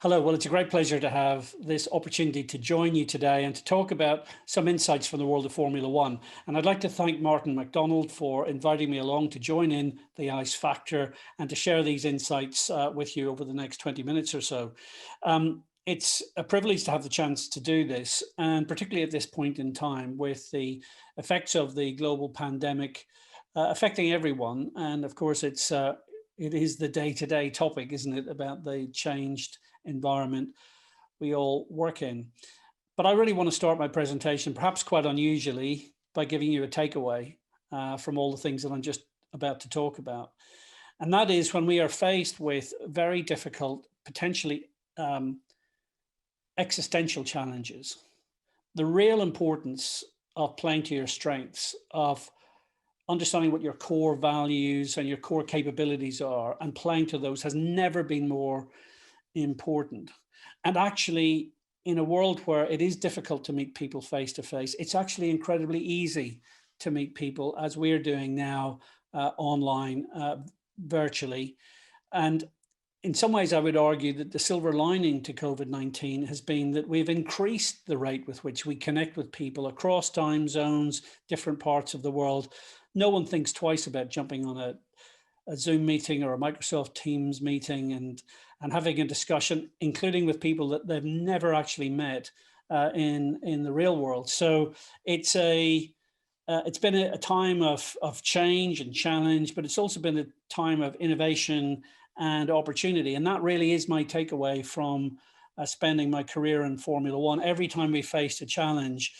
Hello, well, it's a great pleasure to have this opportunity to join you today and to talk about some insights from the world of Formula One. And I'd like to thank Martin McDonald for inviting me along to join in the ICE Factor and to share these insights with you over the next 20 minutes or so. It's a privilege to have the chance to do this, and particularly at this point in time with the effects of the global pandemic affecting everyone. And of course, it is the day-to-day topic, isn't it, about the changed environment we all work in. But I really want to start my presentation, perhaps quite unusually, by giving you a takeaway from all the things that I'm just about to talk about. And that is when we are faced with very difficult, potentially existential challenges, the real importance of playing to your strengths, of understanding what your core values and your core capabilities are and playing to those has never been more important. And actually, in a world where it is difficult to meet people face to face, it's actually incredibly easy to meet people, as we're doing now, online, virtually. And in some ways, I would argue that the silver lining to COVID-19 has been that we've increased the rate with which we connect with people across time zones, different parts of the world. No one thinks twice about jumping on a Zoom meeting or a Microsoft Teams meeting and having a discussion, including with people that they've never actually met in the real world. So it's been a time of change and challenge, but it's also been a time of innovation and opportunity. And that really is my takeaway from spending my career in Formula One. Every time we faced a challenge,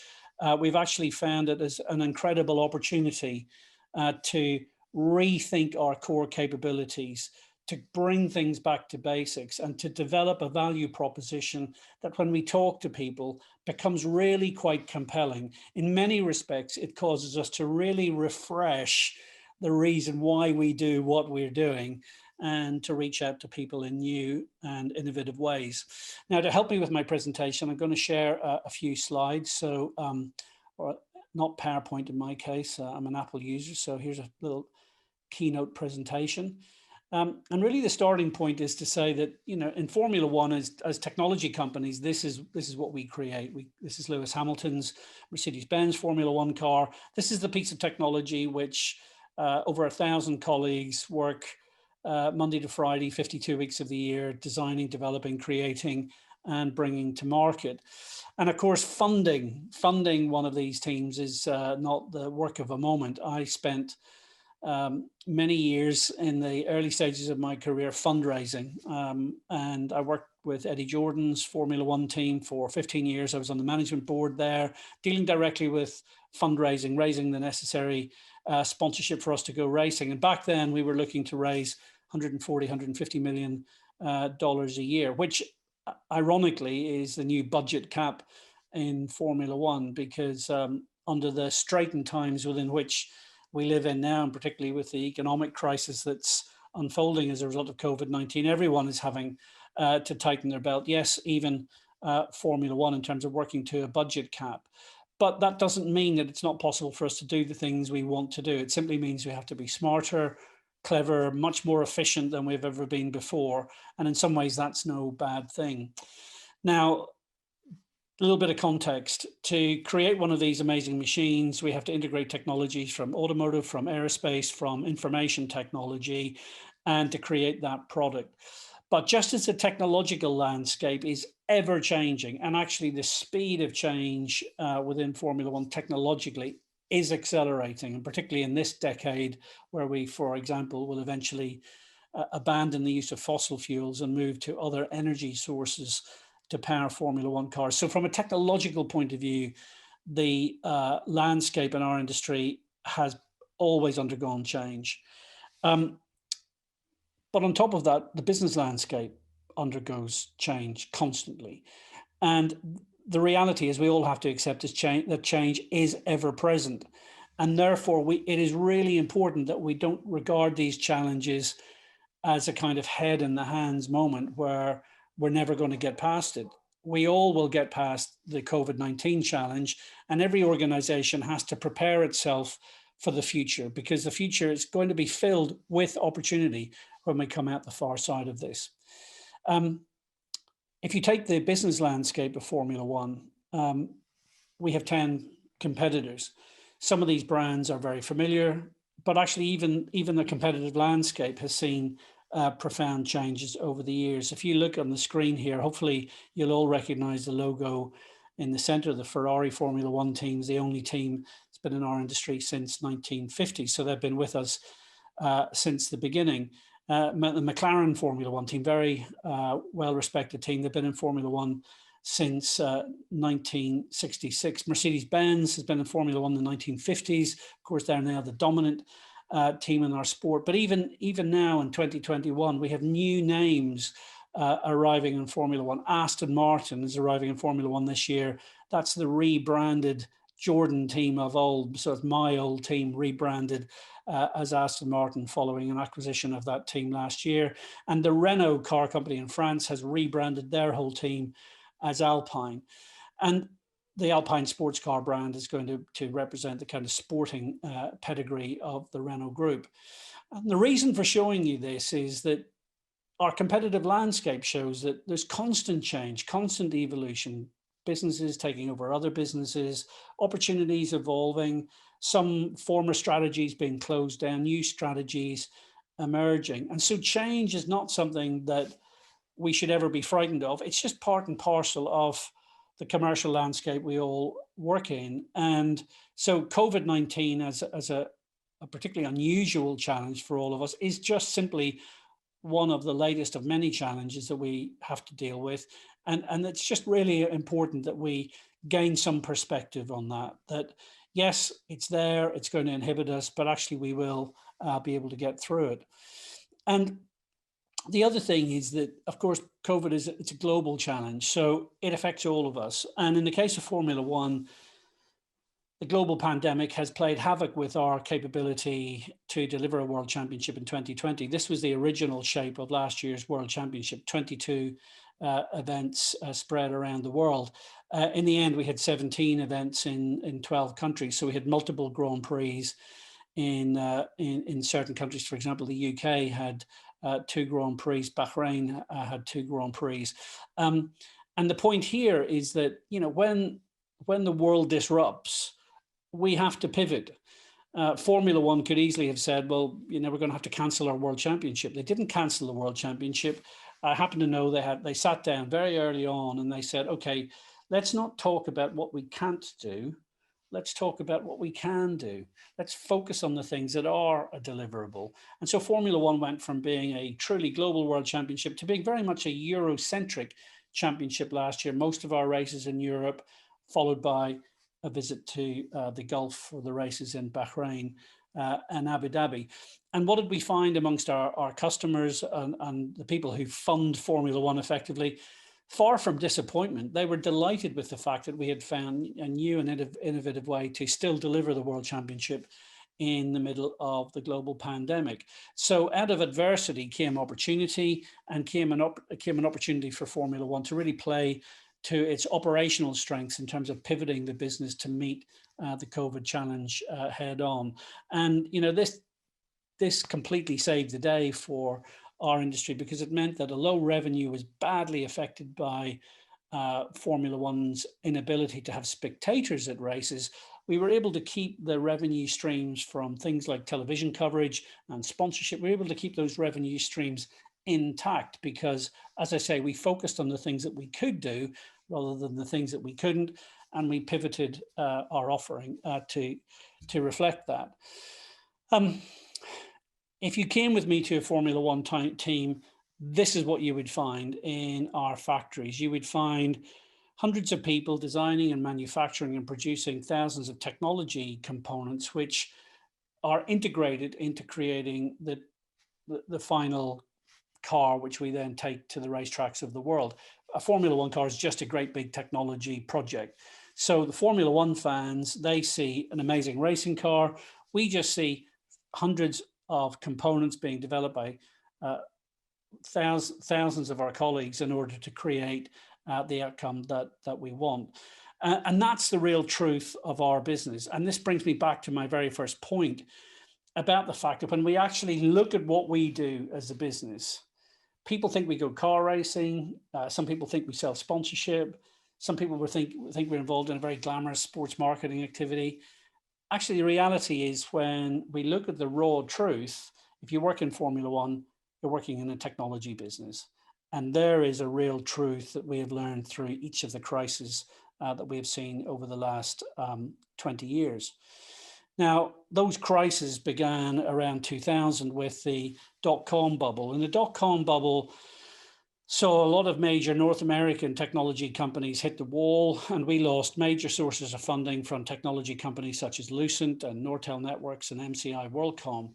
we've actually found it as an incredible opportunity to rethink our core capabilities, to bring things back to basics, and to develop a value proposition that when we talk to people becomes really quite compelling. In many respects, it causes us to really refresh the reason why we do what we're doing and to reach out to people in new and innovative ways. Now, to help me with my presentation, I'm going to share a few slides. So, or not PowerPoint in my case, I'm an Apple user. So here's a little keynote presentation. And really the starting point is to say that, you know, in Formula One, as technology companies, this is what we create. This is Lewis Hamilton's Mercedes-Benz Formula One car. This is the piece of technology which over 1,000 colleagues work Monday to Friday, 52 weeks of the year, designing, developing, creating, and bringing to market. And of course, funding one of these teams is not the work of a moment. I spent many years in the early stages of my career fundraising, and I worked with Eddie Jordan's Formula One team for 15 years. I was on the management board there, dealing directly with fundraising, raising the necessary sponsorship for us to go racing. And back then we were looking to raise 140, 150 million dollars a year, which ironically is the new budget cap in Formula One, because under the straitened times within which we live in now, and particularly with the economic crisis that's unfolding as a result of COVID-19, everyone is having to tighten their belt. Yes, even Formula One in terms of working to a budget cap. But that doesn't mean that it's not possible for us to do the things we want to do. It simply means we have to be smarter, clever, much more efficient than we've ever been before. And in some ways, that's no bad thing. Now, a little bit of context. To create one of these amazing machines, we have to integrate technologies from automotive, from aerospace, from information technology, and to create that product. But just as the technological landscape is ever changing, and actually the speed of change within Formula One technologically is accelerating, and particularly in this decade where we, for example, will eventually abandon the use of fossil fuels and move to other energy sources to power Formula One cars. So from a technological point of view, the landscape in our industry has always undergone change. But on top of that, the business landscape undergoes change constantly. And the reality is we all have to accept that change is ever present. And therefore, it is really important that we don't regard these challenges as a kind of head in the hands moment where we're never going to get past it. We all will get past the COVID-19 challenge, and every organization has to prepare itself for the future, because the future is going to be filled with opportunity when we come out the far side of this. If you take the business landscape of Formula One, we have 10 competitors. Some of these brands are very familiar, but actually even the competitive landscape has seen profound changes over the years. If you look on the screen here, hopefully you'll all recognize the logo in the center. The Ferrari Formula One team is the only team that's been in our industry since 1950. So they've been with us since the beginning. The McLaren Formula One team, very well-respected team. They've been in Formula One since 1966. Mercedes-Benz has been in Formula One in the 1950s. Of course, they're now the dominant team in our sport. But even now in 2021, we have new names arriving in Formula One. Aston Martin is arriving in Formula One this year. That's the rebranded Jordan team of old. So it's my old team rebranded as Aston Martin following an acquisition of that team last year. And the Renault car company in France has rebranded their whole team as Alpine. And the Alpine sports car brand is going to represent the kind of sporting pedigree of the Renault group. And the reason for showing you this is that our competitive landscape shows that there's constant change, constant evolution, businesses taking over other businesses, opportunities evolving, some former strategies being closed down, new strategies emerging. And so change is not something that we should ever be frightened of. It's just part and parcel of the commercial landscape we all work in. And so COVID-19 as a particularly unusual challenge for all of us is just simply one of the latest of many challenges that we have to deal with. And it's just really important that we gain some perspective on that yes, it's there, it's going to inhibit us, but actually we will be able to get through it. And the other thing is that, of course, COVID it's a global challenge, so it affects all of us. And in the case of Formula One, the global pandemic has played havoc with our capability to deliver a World Championship in 2020. This was the original shape of last year's World Championship, 22 events spread around the world. In the end, we had 17 events in 12 countries. So we had multiple Grand Prix in certain countries. For example, the UK had 2 Grand Prix, Bahrain had 2 Grand Prix. And the point here is that, you know, when the world disrupts, we have to pivot. Formula One could easily have said, well, you know, we're going to have to cancel our World Championship. They didn't cancel the World Championship. I happen to know they sat down very early on and they said, okay, let's not talk about what we can't do. Let's talk about what we can do. Let's focus on the things that are a deliverable. And so Formula One went from being a truly global World Championship to being very much a Eurocentric championship last year. Most of our races in Europe, followed by a visit to the Gulf for the races in Bahrain and Abu Dhabi. And what did we find amongst our customers and the people who fund Formula One effectively? Far from disappointment, they were delighted with the fact that we had found a new and innovative way to still deliver the World Championship in the middle of the global pandemic. So out of adversity came opportunity, and came an opportunity for Formula One to really play to its operational strengths in terms of pivoting the business to meet the COVID challenge head on. And, you know, this completely saved the day for our industry, because it meant that although revenue was badly affected by Formula One's inability to have spectators at races, we were able to keep the revenue streams from things like television coverage and sponsorship. We were able to keep those revenue streams intact because, as I say, we focused on the things that we could do rather than the things that we couldn't, and we pivoted our offering to reflect that. If you came with me to a Formula One team, this is what you would find in our factories. You would find hundreds of people designing and manufacturing and producing thousands of technology components, which are integrated into creating the final car, which we then take to the racetracks of the world. A Formula One car is just a great big technology project. So the Formula One fans, they see an amazing racing car. We just see hundreds of components being developed by thousands of our colleagues in order to create the outcome that we want. And that's the real truth of our business. And this brings me back to my very first point about the fact that when we actually look at what we do as a business, People think we go car racing. Some people think we sell sponsorship. Some people will think we're involved in a very glamorous sports marketing activity. Actually, the reality is when we look at the raw truth, if you work in Formula One, you're working in a technology business. And there is a real truth that we have learned through each of the crises that we have seen over the last 20 years. Now, those crises began around 2000 with the dot-com bubble. And the dot-com bubble saw a lot of major North American technology companies hit the wall, and we lost major sources of funding from technology companies such as Lucent and Nortel Networks and MCI WorldCom.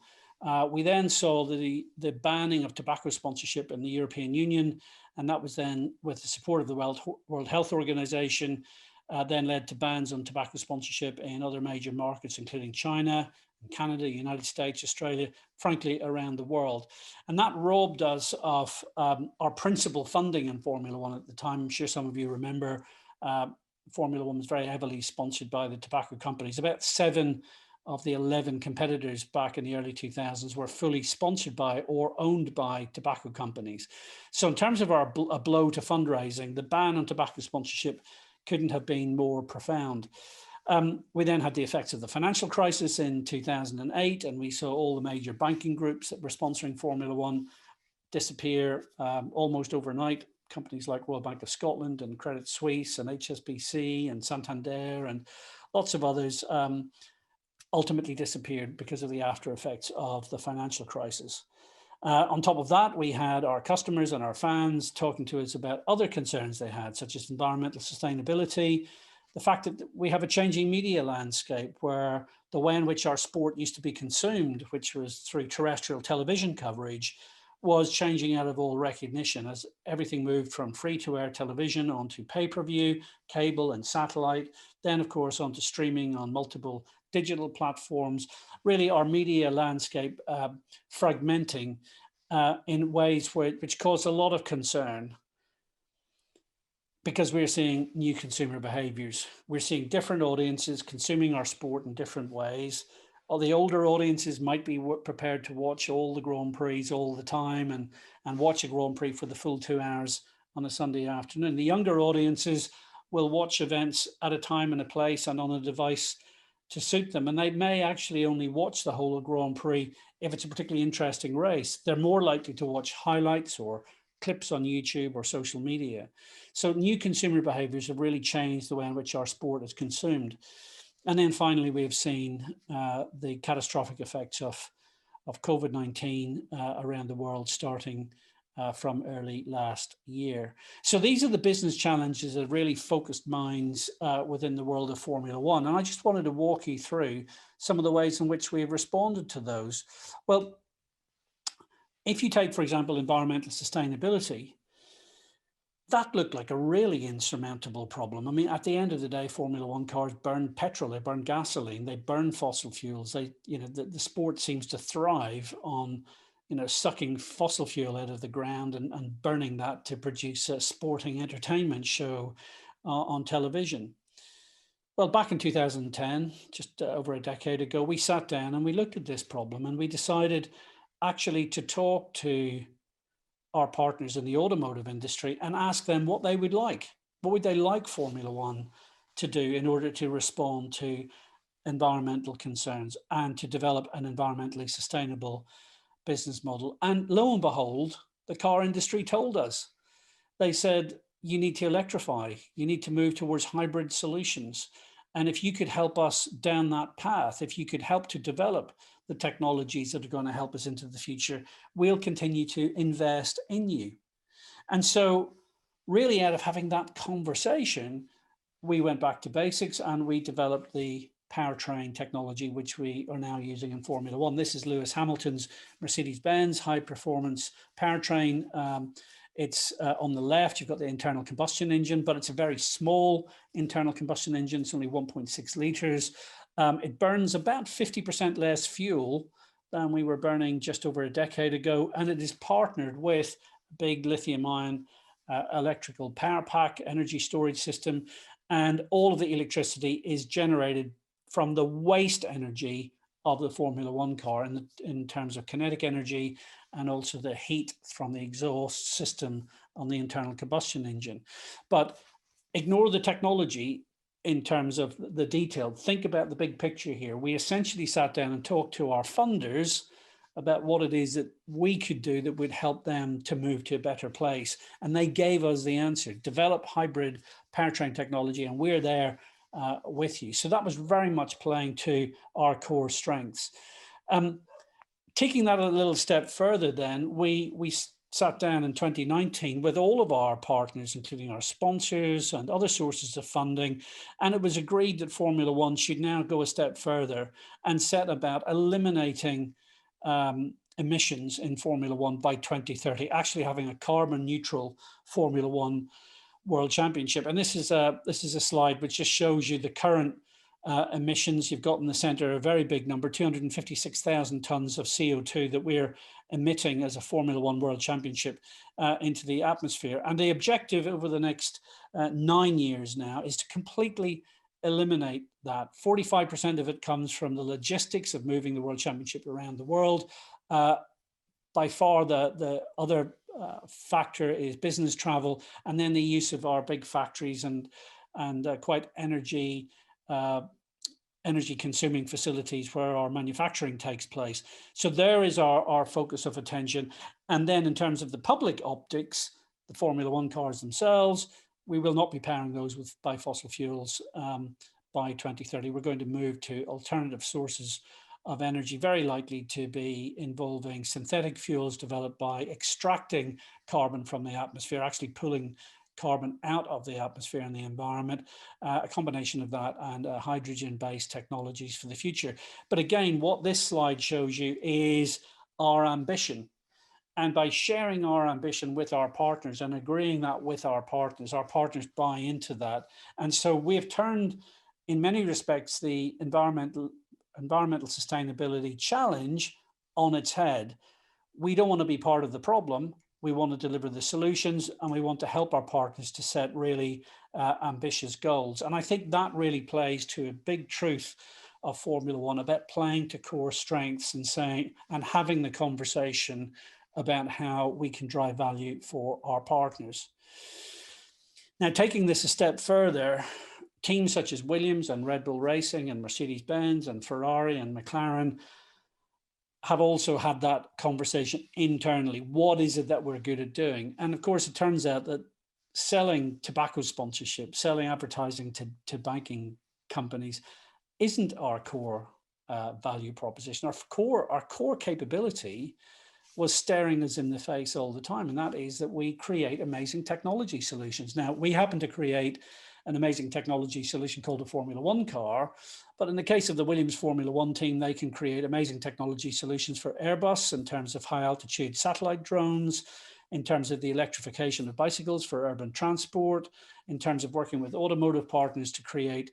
We then saw the banning of tobacco sponsorship in the European Union, and that was then, with the support of the World Health Organization, then led to bans on tobacco sponsorship in other major markets, including China, Canada, United States, Australia, frankly, around the world. And that robbed us of our principal funding in Formula One at the time. I'm sure some of you remember Formula One was very heavily sponsored by the tobacco companies. About 7 of the 11 competitors back in the early 2000s were fully sponsored by or owned by tobacco companies. So in terms of a blow to fundraising, the ban on tobacco sponsorship couldn't have been more profound. We then had the effects of the financial crisis in 2008, and we saw all the major banking groups that were sponsoring Formula One disappear almost overnight. Companies like Royal Bank of Scotland and Credit Suisse and HSBC and Santander and lots of others ultimately disappeared because of the after effects of the financial crisis. On top of that, we had our customers and our fans talking to us about other concerns they had, such as environmental sustainability, the fact that we have a changing media landscape where the way in which our sport used to be consumed, which was through terrestrial television coverage, was changing out of all recognition as everything moved from free-to-air television onto pay-per-view, cable and satellite, then of course onto streaming on multiple digital platforms. Really our media landscape fragmenting in ways which caused a lot of concern, because we're seeing new consumer behaviors. We're seeing different audiences consuming our sport in different ways. Or the older audiences might be prepared to watch all the Grand Prix all the time and watch a Grand Prix for the full 2 hours on a Sunday afternoon. The younger audiences will watch events at a time and a place and on a device to suit them. And they may actually only watch the whole Grand Prix if it's a particularly interesting race. They're more likely to watch highlights or clips on YouTube or social media. So new consumer behaviors have really changed the way in which our sport is consumed. And then finally, we have seen the catastrophic effects of COVID-19 around the world, starting from early last year. So these are the business challenges that really focused minds within the world of Formula One. And I just wanted to walk you through some of the ways in which we've responded to those. Well, if you take, for example, environmental sustainability, that looked like a really insurmountable problem. I mean, at the end of the day, Formula One cars burn petrol, they burn gasoline, they burn fossil fuels. They, the sport seems to thrive on, sucking fossil fuel out of the ground and burning that to produce a sporting entertainment show on television. Well, back in 2010, just over a decade ago, we sat down and we looked at this problem and we decided actually to talk to our partners in the automotive industry and ask them what they would like. What would they like Formula One to do in order to respond to environmental concerns and to develop an environmentally sustainable business model? And lo and behold, the car industry told us. They said, you need to electrify, you need to move towards hybrid solutions. And if you could help us down that path, if you could help to develop the technologies that are going to help us into the future, we'll continue to invest in you. And so really out of having that conversation, we went back to basics and we developed the powertrain technology, which we are now using in Formula One. This is Lewis Hamilton's Mercedes-Benz high performance powertrain. It's on the left, you've got the internal combustion engine, but it's a very small internal combustion engine. It's only 1.6 litres. It burns about 50% less fuel than we were burning just over a decade ago. And it is partnered with a big lithium-ion electrical power pack, energy storage system. And all of the electricity is generated from the waste energy of the Formula One car in terms of kinetic energy and also the heat from the exhaust system on the internal combustion engine. But ignore the technology in terms of the detail. Think about the big picture here. We essentially sat down and talked to our funders about what it is that we could do that would help them to move to a better place. And they gave us the answer: develop hybrid powertrain technology, and we're there with you. So that was very much playing to our core strengths. Taking that a little step further, then we sat down in 2019 with all of our partners, including our sponsors and other sources of funding, and it was agreed that Formula One should now go a step further and set about eliminating emissions in Formula One by 2030, actually having a carbon neutral Formula One World Championship. And this is a slide which just shows you the current emissions. You've got in the center a very big number, 256,000 tons of CO2 that we're emitting as a Formula One World Championship into the atmosphere. And the objective over the next 9 years now is to completely eliminate that. 45% of it comes from the logistics of moving the World Championship around the world. By far the other factor is business travel, and then the use of our big factories and quite energy consuming facilities where our manufacturing takes place. So there is our focus of attention. And then in terms of the public optics, the Formula One cars themselves, we will not be powering those by fossil fuels by 2030. We're going to move to alternative sources of energy, very likely to be involving synthetic fuels developed by extracting carbon from the atmosphere, actually pulling carbon out of the atmosphere and the environment, a combination of that and hydrogen-based technologies for the future. But again, what this slide shows you is our ambition. And by sharing our ambition with our partners and agreeing that with our partners buy into that. And so we have turned, in many respects, the environmental sustainability challenge on its head. We don't want to be part of the problem. We want to deliver the solutions, and we want to help our partners to set really ambitious goals. And I think that really plays to a big truth of Formula One about playing to core strengths and saying and having the conversation about how we can drive value for our partners. Now, taking this a step further, teams such as Williams and Red Bull Racing and Mercedes-Benz and Ferrari and McLaren have also had that conversation internally. What is it that we're good at doing? And of course, it turns out that selling tobacco sponsorship, selling advertising to banking companies isn't our core value proposition. Our core capability was staring us in the face all the time, and that is that we create amazing technology solutions. Now, we happen to create an amazing technology solution called a Formula One car, but in the case of the Williams Formula One team, they can create amazing technology solutions for Airbus in terms of high altitude satellite drones, in terms of the electrification of bicycles for urban transport, in terms of working with automotive partners to create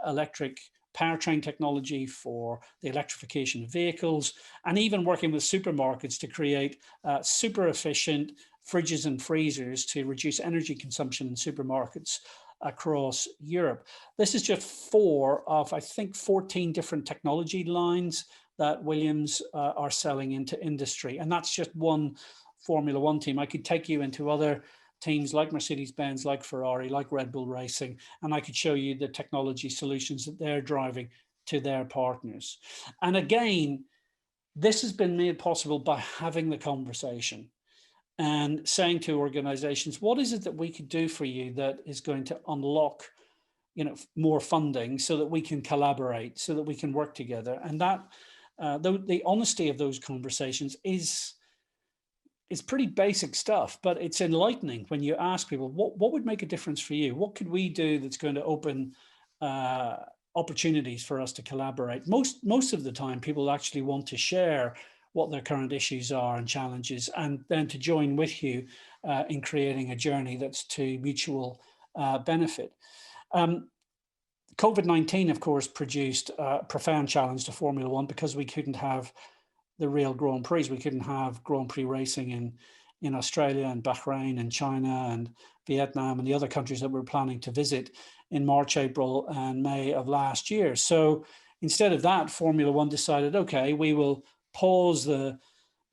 electric powertrain technology for the electrification of vehicles, and even working with supermarkets to create super efficient fridges and freezers to reduce energy consumption in supermarkets across Europe. This is just 4 of, I think, 14 different technology lines that Williams are selling into industry. And that's just one Formula One team. I could take you into other teams like Mercedes-Benz, like Ferrari, like Red Bull Racing, and I could show you the technology solutions that they're driving to their partners. And again, this has been made possible by having the conversation and saying to organizations, what is it that we could do for you that is going to unlock, more funding so that we can collaborate, so that we can work together? And that the honesty of those conversations is pretty basic stuff, but it's enlightening when you ask people, what would make a difference for you? What could we do that's going to open opportunities for us to collaborate? Most of the time, people actually want to share what their current issues are and challenges, and then to join with you in creating a journey that's to mutual benefit. COVID-19, of course, produced a profound challenge to Formula One because we couldn't have the real Grand Prix. We couldn't have Grand Prix racing in Australia and Bahrain and China and Vietnam and the other countries that we're planning to visit in March, April and May of last year. So instead of that, Formula One decided, okay, we will pause the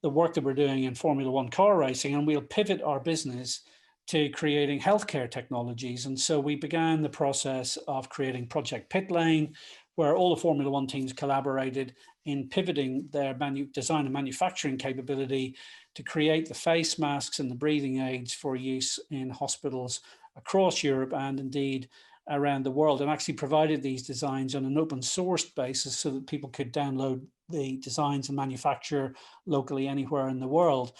work that we're doing in Formula One car racing, and we'll pivot our business to creating healthcare technologies. And so we began the process of creating Project Pit Lane, where all the Formula One teams collaborated in pivoting their design and manufacturing capability to create the face masks and the breathing aids for use in hospitals across Europe and indeed around the world, and actually provided these designs on an open sourced basis so that people could download the designs and manufacture locally anywhere in the world.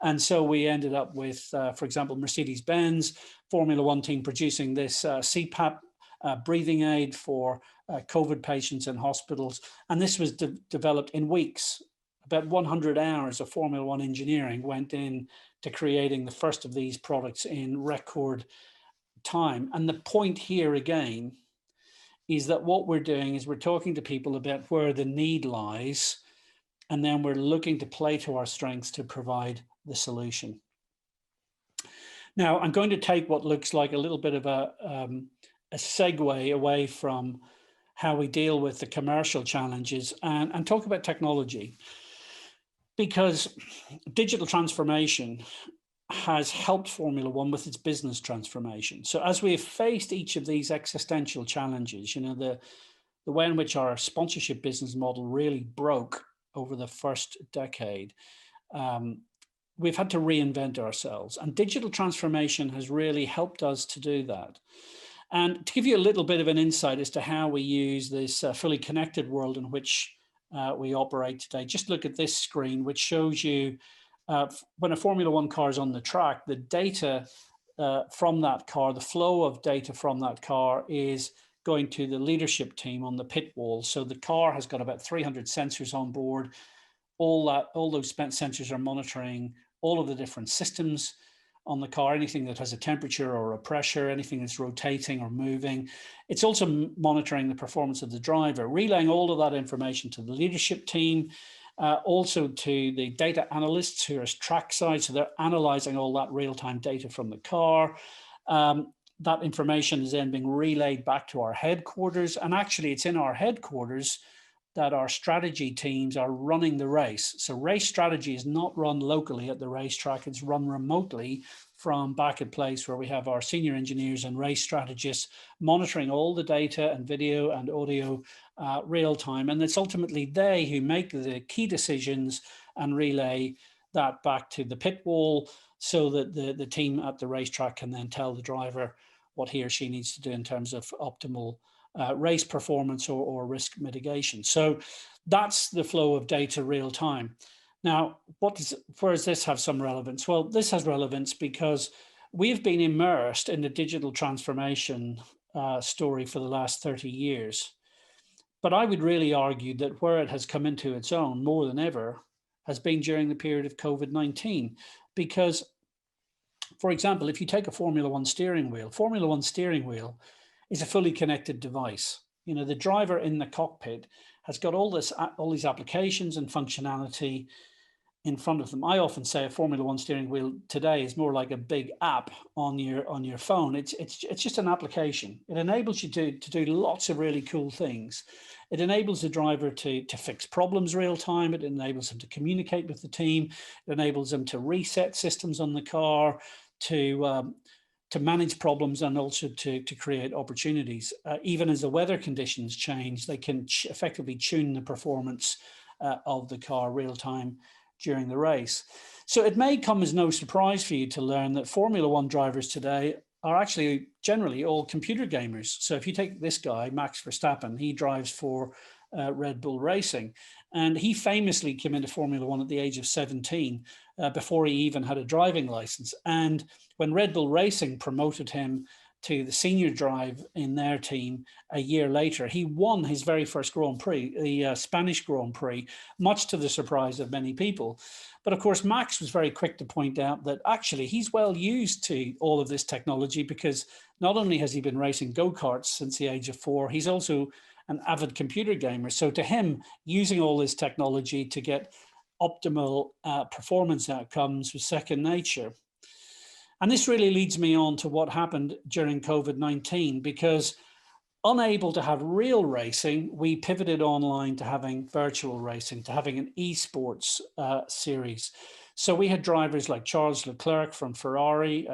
And so we ended up with, for example, Mercedes-Benz Formula One team producing this CPAP breathing aid for COVID patients in hospitals. And this was developed in weeks. About 100 hours of Formula One engineering went in to creating the first of these products in record time. And the point here again is that what we're doing is we're talking to people about where the need lies, and then we're looking to play to our strengths to provide the solution. Now, I'm going to take what looks like a little bit of a segue away from how we deal with the commercial challenges and talk about technology, because digital transformation has helped Formula One with its business transformation. So as we have faced each of these existential challenges, the way in which our sponsorship business model really broke over the first decade, we've had to reinvent ourselves. And digital transformation has really helped us to do that. And to give you a little bit of an insight as to how we use this fully connected world in which we operate today, just look at this screen, which shows you when a Formula One car is on the track, the data from that car, the flow of data from that car is going to the leadership team on the pit wall. So the car has got about 300 sensors on board. All those sensors are monitoring all of the different systems on the car, anything that has a temperature or a pressure, anything that's rotating or moving. It's also monitoring the performance of the driver, relaying all of that information to the leadership team, also to the data analysts who are trackside. So they're analyzing all that real-time data from the car. That information is then being relayed back to our headquarters. And actually, it's in our headquarters that our strategy teams are running the race. So race strategy is not run locally at the racetrack, it's run remotely from back at place, where we have our senior engineers and race strategists monitoring all the data and video and audio real time. And it's ultimately they who make the key decisions and relay that back to the pit wall so that the team at the racetrack can then tell the driver what he or she needs to do in terms of optimal race performance or risk mitigation. So that's the flow of data real time. Now, where does this have some relevance? Well, this has relevance because we've been immersed in the digital transformation story for the last 30 years. But I would really argue that where it has come into its own more than ever has been during the period of COVID-19. Because, for example, if you take a Formula One steering wheel is a fully connected device. The driver in the cockpit has got all these applications and functionality in front of them. I often say a Formula One steering wheel today is more like a big app on your phone. It's just an application. It enables you to do lots of really cool things. It enables the driver to fix problems real time. It enables them to communicate with the team. It enables them to reset systems on the car, to manage problems, and also to create opportunities. Even as the weather conditions change, they can effectively tune the performance of the car real time during the race. So it may come as no surprise for you to learn that Formula One drivers today are actually generally all computer gamers. So if you take this guy, Max Verstappen, he drives for Red Bull Racing, and he famously came into Formula One at the age of 17 before he even had a driving license. And when Red Bull Racing promoted him to the senior drive in their team a year later, he won his very first Grand Prix, the Spanish Grand Prix, much to the surprise of many people. But of course, Max was very quick to point out that actually he's well used to all of this technology, because not only has he been racing go-karts since the age of 4, he's also an avid computer gamer. So to him, using all this technology to get optimal performance outcomes was second nature. And this really leads me on to what happened during COVID-19, because unable to have real racing, we pivoted online to having virtual racing, to having an esports series. So we had drivers like Charles Leclerc from Ferrari,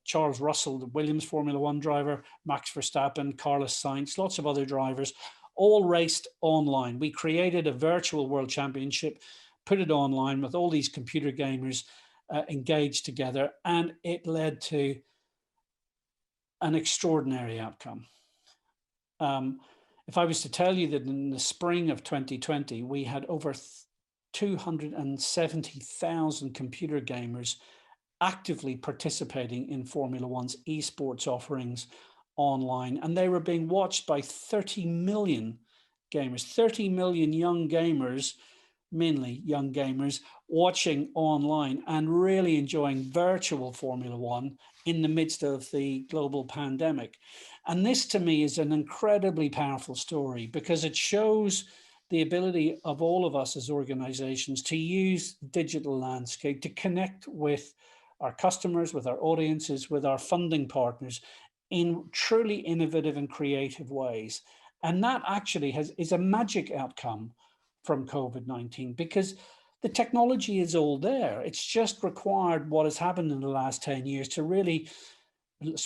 Charles Russell, the Williams Formula One driver, Max Verstappen, Carlos Sainz, lots of other drivers, all raced online. We created a virtual world championship, put it online with all these computer gamers engaged together, and it led to an extraordinary outcome. If I was to tell you that in the spring of 2020, we had over 270,000 computer gamers actively participating in Formula One's esports offerings online, and they were being watched by 30 million gamers, 30 million young gamers, mainly young gamers, watching online and really enjoying virtual Formula One in the midst of the global pandemic. And this to me is an incredibly powerful story because it shows the ability of all of us as organizations to use digital landscape to connect with our customers, with our audiences, with our funding partners in truly innovative and creative ways. And that actually is a magic outcome from COVID-19 because the technology is all there. It's just required what has happened in the last 10 years to really,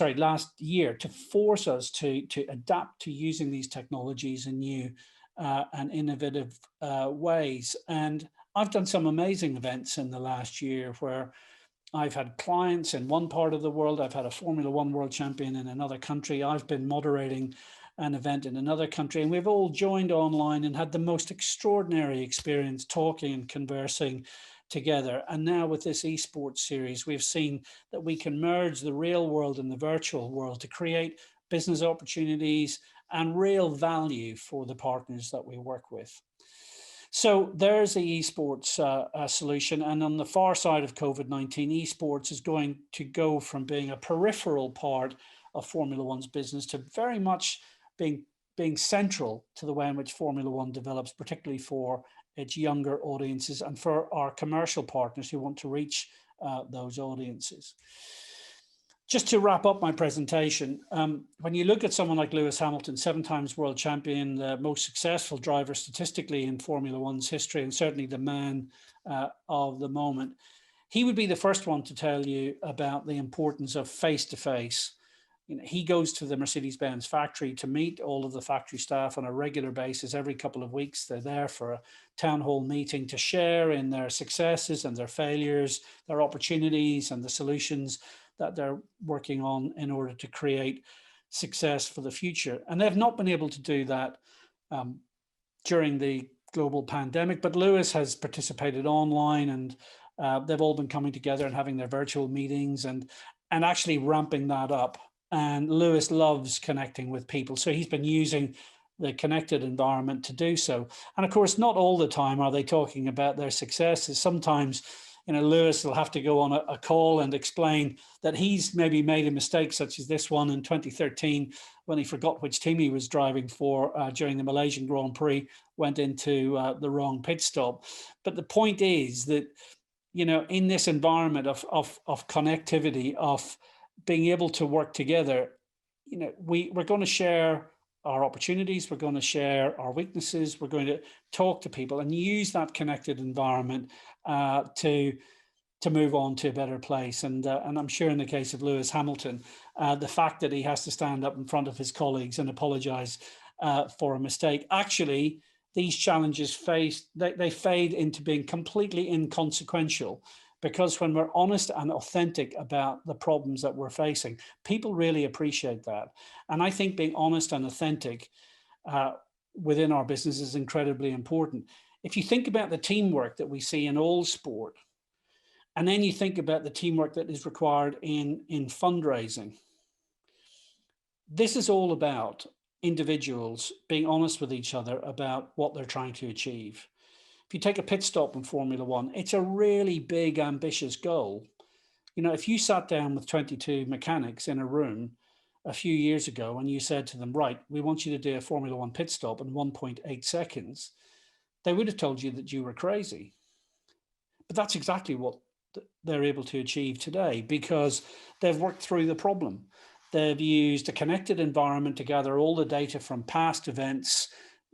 last year, to force us to adapt to using these technologies in new and innovative ways. And I've done some amazing events in the last year where I've had clients in one part of the world. I've had a Formula One world champion in another country. I've been moderating an event in another country, and we've all joined online and had the most extraordinary experience talking and conversing together. And now with this esports series, we've seen that we can merge the real world and the virtual world to create business opportunities and real value for the partners that we work with. So there's the esports solution. And on the far side of COVID-19, esports is going to go from being a peripheral part of Formula One's business to very much being central to the way in which Formula One develops, particularly for its younger audiences and for our commercial partners who want to reach those audiences. Just to wrap up my presentation, when you look at someone like Lewis Hamilton, 7 times world champion, the most successful driver statistically in Formula One's history, and certainly the man of the moment, he would be the first one to tell you about the importance of face-to-face. You know, he goes to the Mercedes-Benz factory to meet all of the factory staff on a regular basis. Every couple of weeks, they're there for a town hall meeting to share in their successes and their failures, their opportunities and the solutions that they're working on in order to create success for the future. And they've not been able to do that during the global pandemic, but Lewis has participated online, and they've all been coming together and having their virtual meetings and actually ramping that up. And Lewis loves connecting with people, so he's been using the connected environment to do so. And of course, not all the time are they talking about their successes. Sometimes, you know, Lewis will have to go on a call and explain that he's maybe made a mistake, such as this one in 2013 when he forgot which team he was driving for during the Malaysian Grand Prix, went into the wrong pit stop. But the point is that, you know, in this environment of connectivity, of being able to work together, you know, we're going to share our opportunities, we're going to share our weaknesses, we're going to talk to people and use that connected environment to move on to a better place. And I'm sure in the case of Lewis Hamilton, the fact that he has to stand up in front of his colleagues and apologize for a mistake, actually, these challenges they fade into being completely inconsequential. Because when we're honest and authentic about the problems that we're facing, people really appreciate that. And I think being honest and authentic within our business is incredibly important. If you think about the teamwork that we see in all sport, and then you think about the teamwork that is required in fundraising, this is all about individuals being honest with each other about what they're trying to achieve. If you take a pit stop in Formula One, it's a really big, ambitious goal. You know, if you sat down with 22 mechanics in a room a few years ago and you said to them, right, we want you to do a Formula One pit stop in 1.8 seconds, they would have told you that you were crazy. But that's exactly what they're able to achieve today because they've worked through the problem. They've used a connected environment to gather all the data from past events,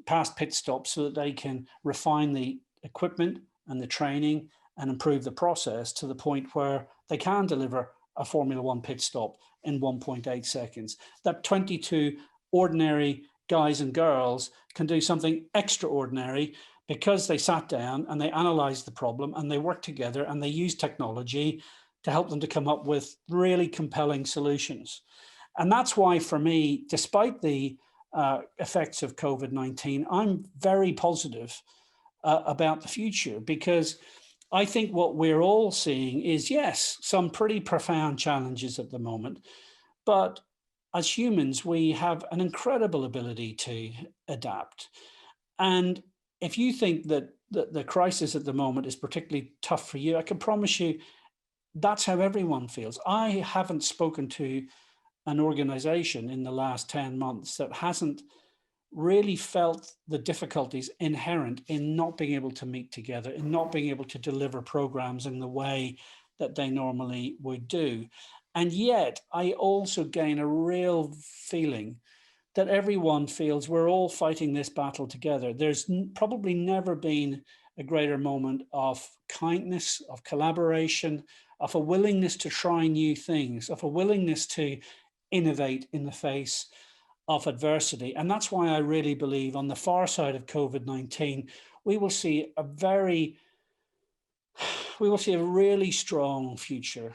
past pit stops, so that they can refine the equipment and the training and improve the process to the point where they can deliver a Formula One pit stop in 1.8 seconds. That 22 ordinary guys and girls can do something extraordinary because they sat down and they analyzed the problem and they worked together and they used technology to help them to come up with really compelling solutions. And that's why, for me, despite the effects of COVID-19, I'm very positive about the future, because I think what we're all seeing is, yes, some pretty profound challenges at the moment, but as humans, we have an incredible ability to adapt. And if you think that the crisis at the moment is particularly tough for you, I can promise you that's how everyone feels. I haven't spoken to an organization in the last 10 months that hasn't really felt the difficulties inherent in not being able to meet together, in not being able to deliver programs in the way that they normally would do. And yet, I also gain a real feeling that everyone feels we're all fighting this battle together. There's probably never been a greater moment of kindness, of collaboration, of a willingness to try new things, of a willingness to innovate in the face of adversity. And that's why I really believe on the far side of COVID-19, we will see a really strong future,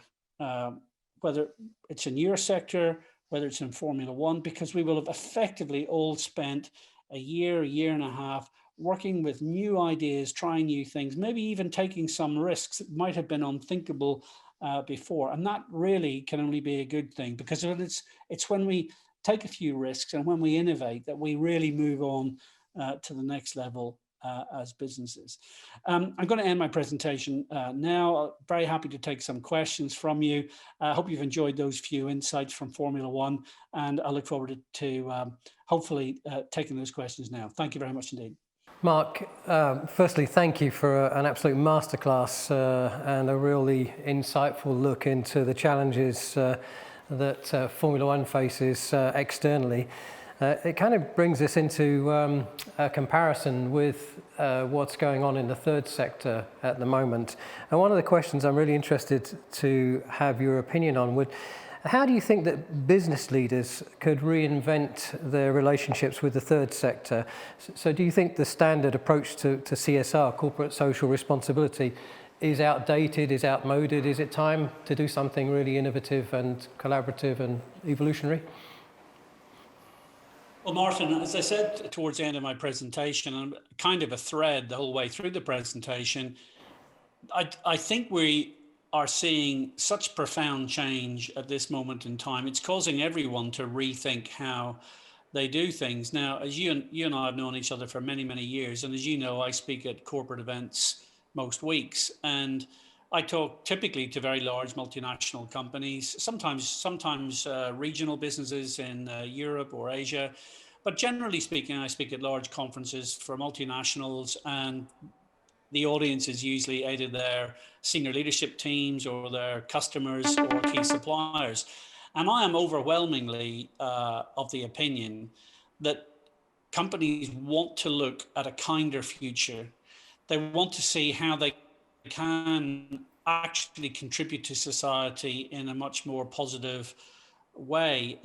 whether it's in your sector, whether it's in Formula One, because we will have effectively all spent a year and a half working with new ideas, trying new things, maybe even taking some risks that might have been unthinkable before. And that really can only be a good thing, because it's when we take a few risks and when we innovate that we really move on to the next level as businesses. I'm going to end my presentation now. Very happy to take some questions from you. I hope you've enjoyed those few insights from Formula One, and I look forward to hopefully taking those questions now. Thank you very much indeed. Mark, firstly, thank you for an absolute masterclass and a really insightful look into the challenges that Formula One faces externally. It kind of brings us into a comparison with what's going on in the third sector at the moment. And one of the questions I'm really interested to have your opinion on would, how do you think that business leaders could reinvent their relationships with the third sector? So do you think the standard approach to CSR, corporate social responsibility, is outdated, is outmoded? Is it time to do something really innovative and collaborative and evolutionary? Well, Martin, as I said towards the end of my presentation, and kind of a thread the whole way through the presentation, I think we are seeing such profound change at this moment in time. It's causing everyone to rethink how they do things. Now, as you and I have known each other for many, many years, and as you know, I speak at corporate events most weeks, and I talk typically to very large multinational companies, sometimes regional businesses in Europe or Asia, but generally speaking, I speak at large conferences for multinationals, and the audience is usually either their senior leadership teams or their customers or key suppliers. And I am overwhelmingly of the opinion that companies want to look at a kinder future. They want to see how they can actually contribute to society in a much more positive way.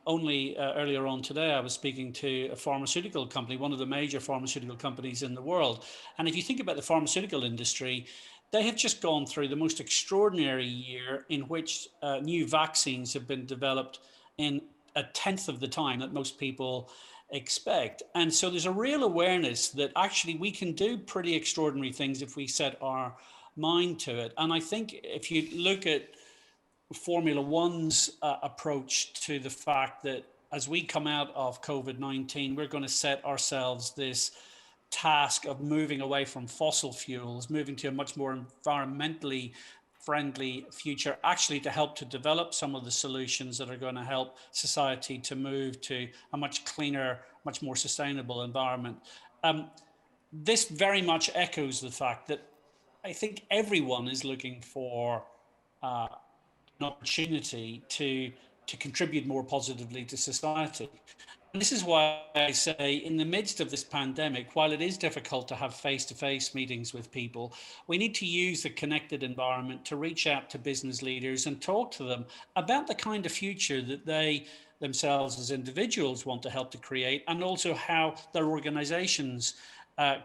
Only earlier on today, I was speaking to a pharmaceutical company, one of the major pharmaceutical companies in the world. And if you think about the pharmaceutical industry, they have just gone through the most extraordinary year in which new vaccines have been developed in a tenth of the time that most people expect. And so there's a real awareness that actually we can do pretty extraordinary things if we set our mind to it. And I think if you look at Formula One's approach to the fact that as we come out of COVID-19, we're going to set ourselves this task of moving away from fossil fuels, moving to a much more environmentally friendly future, actually to help to develop some of the solutions that are going to help society to move to a much cleaner, much more sustainable environment. This very much echoes the fact that I think everyone is looking for an opportunity to to contribute more positively to society. And this is why I say, in the midst of this pandemic, while it is difficult to have face-to-face meetings with people, we need to use the connected environment to reach out to business leaders and talk to them about the kind of future that they themselves as individuals want to help to create, and also how their organizations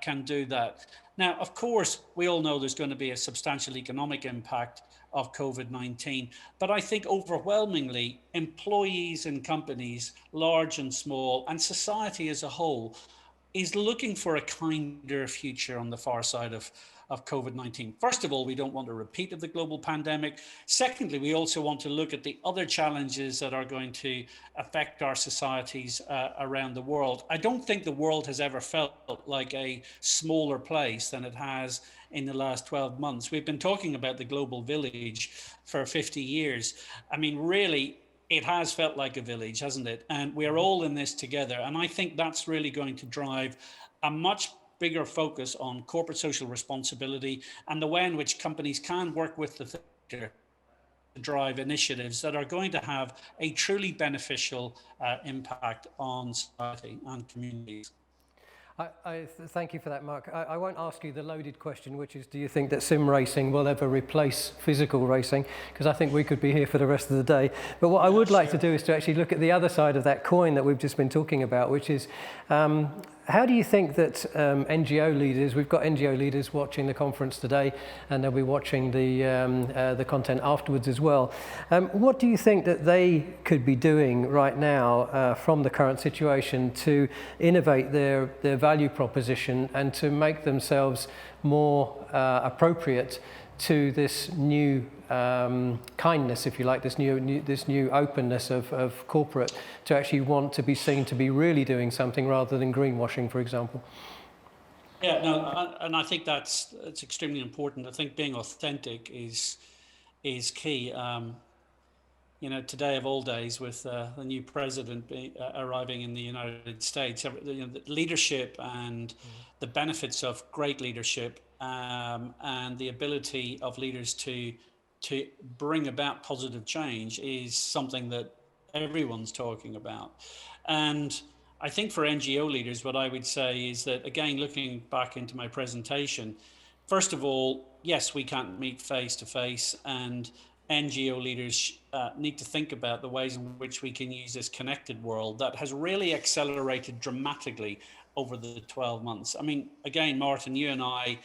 can do that. Now, of course, we all know there's going to be a substantial economic impact of COVID-19, but I think overwhelmingly employees and companies, large and small, and society as a whole, is looking for a kinder future on the far side of COVID-19. First of all, we don't want a repeat of the global pandemic. Secondly, we also want to look at the other challenges that are going to affect our societies around the world. I don't think the world has ever felt like a smaller place than it has in the last 12 months. We've been talking about the global village for 50 years. I mean, really, it has felt like a village, hasn't it? And we're all in this together. And I think that's really going to drive a much bigger focus on corporate social responsibility and the way in which companies can work with the sector to drive initiatives that are going to have a truly beneficial impact on society and communities. Thank you for that, Mark. I won't ask you the loaded question, which is, do you think that sim racing will ever replace physical racing? Because I think we could be here for the rest of the day. But what I would like to do is to actually look at the other side of that coin that we've just been talking about, which is, how do you think that NGO leaders, we've got NGO leaders watching the conference today, and they'll be watching the content afterwards as well. What do you think that they could be doing right now from the current situation to innovate their value proposition and to make themselves more appropriate to this new kindness, if you like, this new openness of corporate to actually want to be seen to be really doing something rather than greenwashing, for example? Yeah, no, and I think that's extremely important. I think being authentic is key. You know, today of all days, with the new president arriving in the United States, you know, the leadership and the benefits of great leadership and the ability of leaders to bring about positive change is something that everyone's talking about. And I think for NGO leaders, what I would say is that, again, looking back into my presentation, first of all, yes, we can't meet face to face, and NGO leaders need to think about the ways in which we can use this connected world that has really accelerated dramatically over the 12 months. I mean, again, Martin, you and I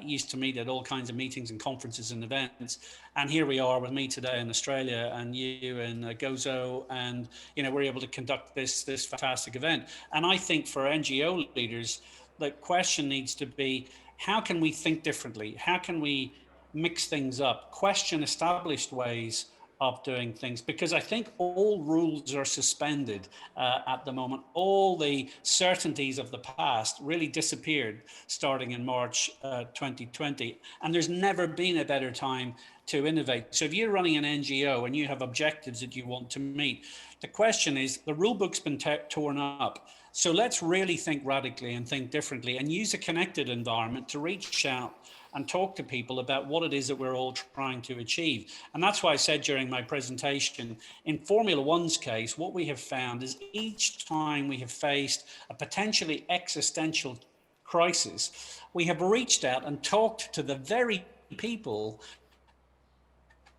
used to meet at all kinds of meetings and conferences and events, and here we are with me today in Australia and you in Gozo, and you know, we're able to conduct this fantastic event. And I think for NGO leaders, the question needs to be, how can we think differently? How can we mix things up, question established ways of doing things? Because I think all rules are suspended at the moment. All the certainties of the past really disappeared starting in March 2020. And there's never been a better time to innovate. So if you're running an NGO and you have objectives that you want to meet, the question is, the rule book's been torn up. So let's really think radically and think differently and use a connected environment to reach out and talk to people about what it is that we're all trying to achieve. And that's why I said during my presentation, in Formula One's case, what we have found is each time we have faced a potentially existential crisis, we have reached out and talked to the very people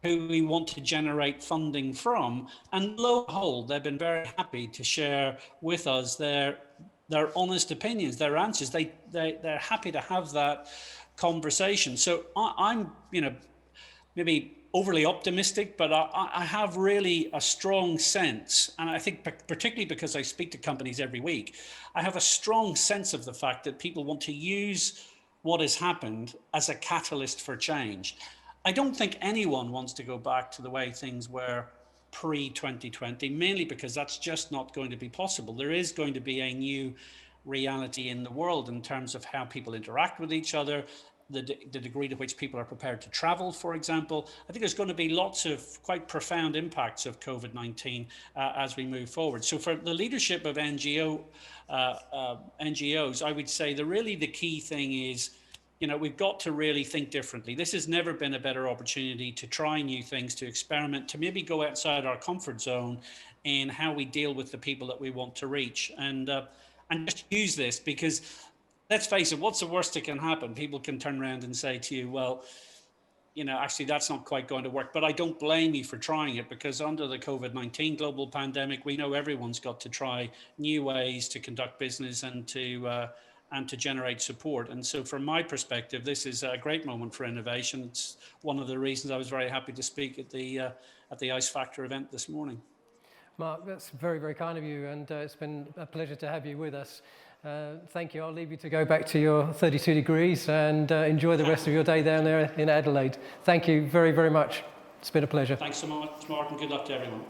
who we want to generate funding from. And lo and behold, they've been very happy to share with us their honest opinions, their answers. They're happy to have that conversation. So I'm, you know, maybe overly optimistic, but I have really a strong sense, and I think particularly because I speak to companies every week, I have a strong sense of the fact that people want to use what has happened as a catalyst for change. I don't think anyone wants to go back to the way things were pre-2020, mainly because that's just not going to be possible. There is going to be a new reality in the world in terms of how people interact with each other, the degree to which people are prepared to travel, for example. I think there's going to be lots of quite profound impacts of COVID-19 as we move forward. So for the leadership of NGOs, I would say the key thing is we've got to really think differently. This has never been a better opportunity to try new things, to experiment, to maybe go outside our comfort zone in how we deal with the people that we want to reach, and just use this, because let's face it, what's the worst that can happen? People can turn around and say to you, well, actually that's not quite going to work. But I don't blame you for trying it, because under the COVID-19 global pandemic, we know everyone's got to try new ways to conduct business and to generate support. And so from my perspective, this is a great moment for innovation. It's one of the reasons I was very happy to speak at the Ice Factor event this morning. Mark, that's very, very kind of you, and it's been a pleasure to have you with us. Thank you. I'll leave you to go back to your 32 degrees and enjoy the rest of your day down there in Adelaide. Thank you very, very much. It's been a pleasure. Thanks so much, Mark, and good luck to everyone.